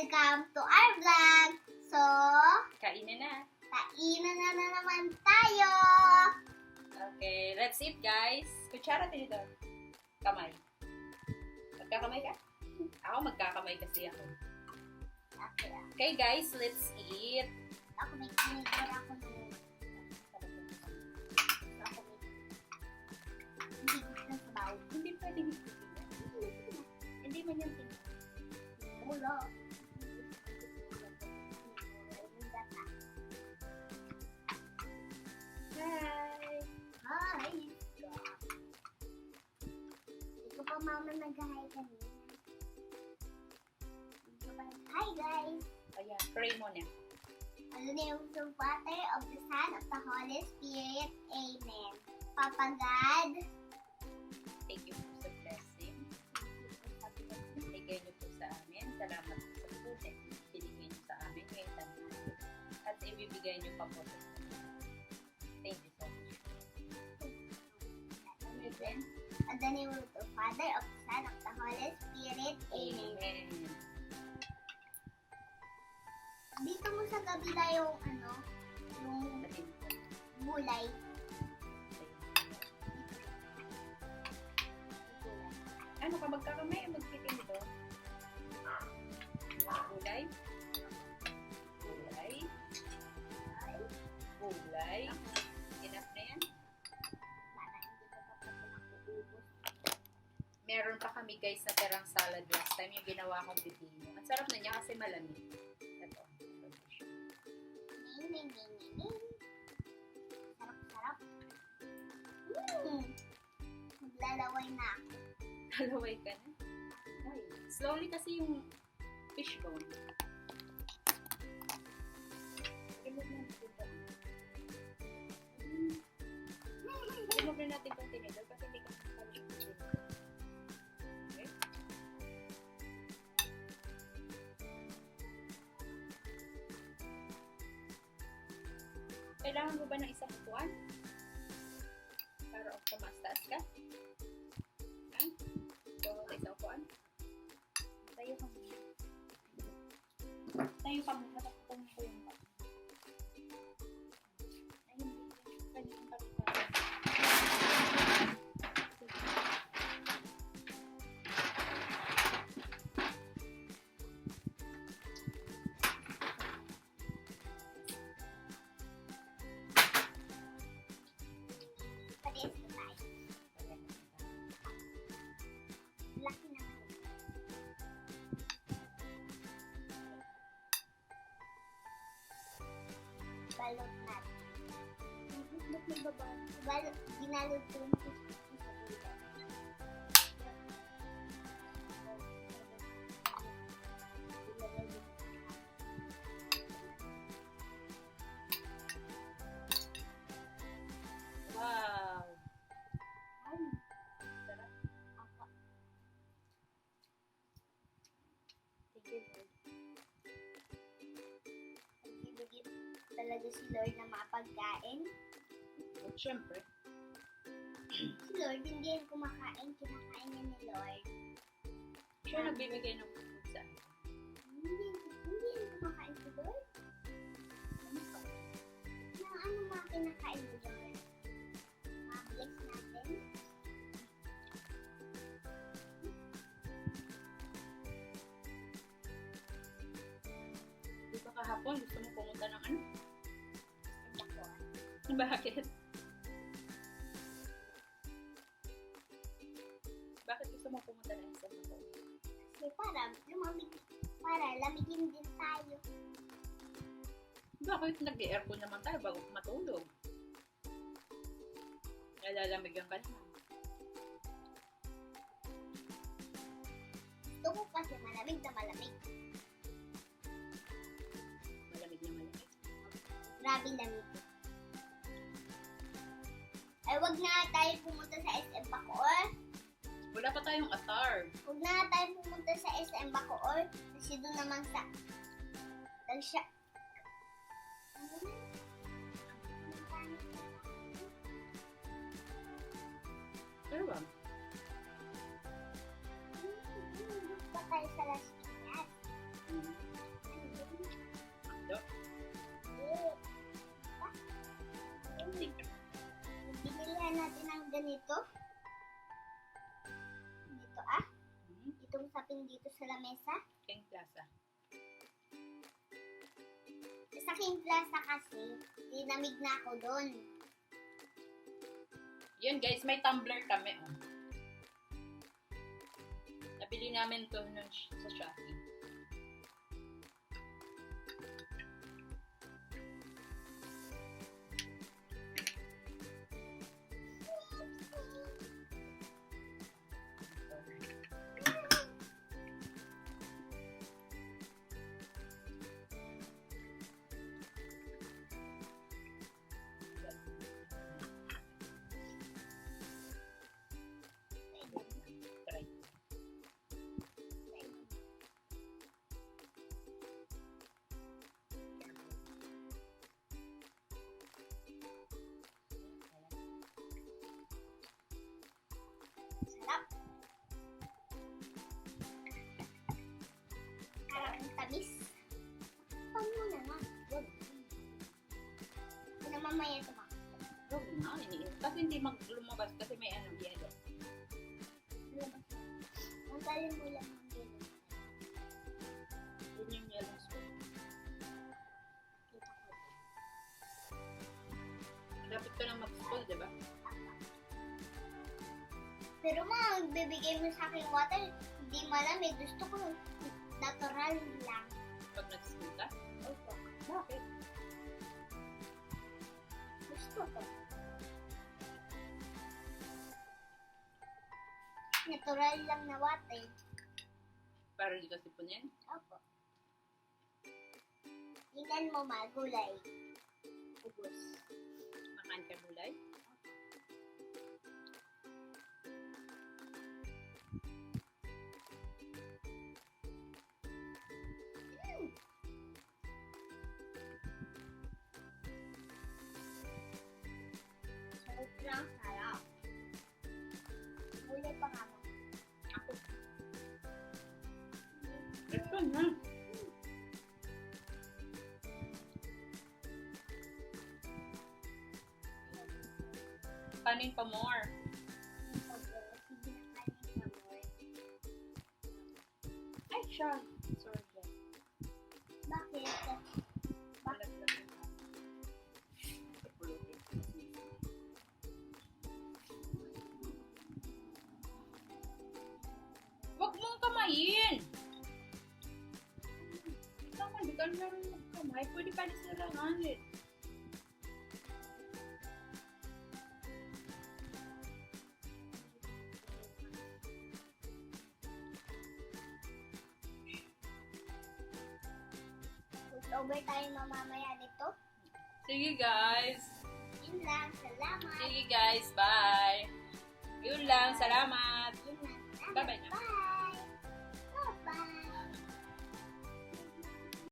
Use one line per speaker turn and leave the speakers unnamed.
Welcome to our vlog! So,
Kainan na.
kainan na naman tayo!
Okay, let's eat, guys. Kutsara dito. Kamay. Magkakamay ka? Ako magkakamay kasi ako.
Okay,
Okay, guys, let's eat.
ako may kinigar ako nun. Ako may hindi gusto sa baw.
Hindi pwedeng hindi man yan tingin.
Ulo.
Hi!
Hi! Ito pa mama nag-hi kanina. Hi guys!
Ayan, pray mo na.
In the name of the Father, of the Son, of the Holy Spirit. Amen. Papa God,
Thank you po sa blessing. Binigay niyo po sa amin. Salamat po sa food na binigay niyo sa amin ngayong tanghali. At ibibigay niyo pa po. Thank you so much.
Amen. In the name of the Father, of the Son, of the Holy Spirit. Amen.
Amen.
Dito mo sa kabila yung yung gulay.
Ano ka magkakamay? Magtitin dito? Gulay? Gulay? Gulay? Enough na yan?
Para hindi ka pa makuubos.
Meron pa kami guys na terang salad last time yung ginawa kong pipino. Ang sarap na niya kasi malamig. Ito.
Ning, ning, ning, ning, ning. Sarap-sarap. Maglalaway na ako.
Halaway ka na. Ay, slowly kasi yung fish bone. Remove na natin ito. Remove na natin itong tinidor kasi hindi ka makakali yung tinidor. Okay? Kailangan mo ba ng isang upuan? Para tumaas-taas ka? Ha? So, isang upuan? Tayo ka muna. Tayo ka muna. Tapos ko yung pa. Ay, hindi. Pwede kong palitan.
Parehas na tayo. Laki naman. Balot natin.
Ba't nagbaba?
Balot, ginalot ko yung fish sa gulay.
Wow!
Ay,
Sarap.
ako.
Thank you, Lord.
Nagbibigay talaga si Lord ng mga pagkain.
At syempre,
Si Lord, hindi yan kumakain. Kinakain niya ni Lord.
siya nagbibigay ng food sa akin.
Hindi yan kumakain si Lord. Ano mga kinakain ni Lord? Bless natin.
Di ba kahapon gusto mo pumunta ng ano?
Ako.
Bakit? Bakit gusto mo pumunta ng isang ako?
Kasi para lamigin din tayo.
Bakit nag-aircon naman tayo bago matulog? Nalalamigan ka naman.
Gusto ko kasi malamig na malamig.
Malamig na malamig.
Grabe lamig. Ay, wag na tayo pumunta sa SM Bacoor.
Wala pa tayong atar.
Huwag na tayo pumunta sa SM Bacoor. Kasi doon naman sa... siya.
Pero ba?
Pa tayo sa Las Piñas.
Mm.
ganito. Dito ah.
Hmm?
Itong sapin dito sa lamesa.
King Plaza.
Sa King Plaza kasi, dinamig na ako doon.
Yun guys, may tumbler kami. Oh. Nabili namin to nun sa Shopee. Try.
Sarap. Parang ang tamis. Pan mo na nga.
Wag.
Ano mamaya ito ba?
Wag na, iniinit. Kasi hindi lumabas kasi may ano, yelo.
Ang galing mo lang ng gano'n.
Yun yung yellow spoon.
Kita ko.
Dapat ka lang mag-spoon, di ba?
Pero magbibigay mo sa akin water, hindi malamig. Gusto ko natural lang.
Pag nag-spoon ka?
Opo.
Bakit?
Gusto ko. Natural lang na water.
Para hindi ka sipunin?
Opo. Tingnan mo gulay. Ubus.
Makain ka gulay?
Sobrang sarap. Gulay pa nga mo.
Ako. Ito na. Kanin pa more.
Sige na kanin pa more.
Ay, siya. Sorry.
Bakit?
Huwag mong kamayin! Tama, hindi ka naman magkamay. Pwede pa rin sa rangalit.
Over tayo mamamaya nito.
Sige guys.
Yun lang. Salamat.
Sige guys, bye. Yun lang, salamat.
Yun lang. Salamat.
Bye-bye na.
Bye.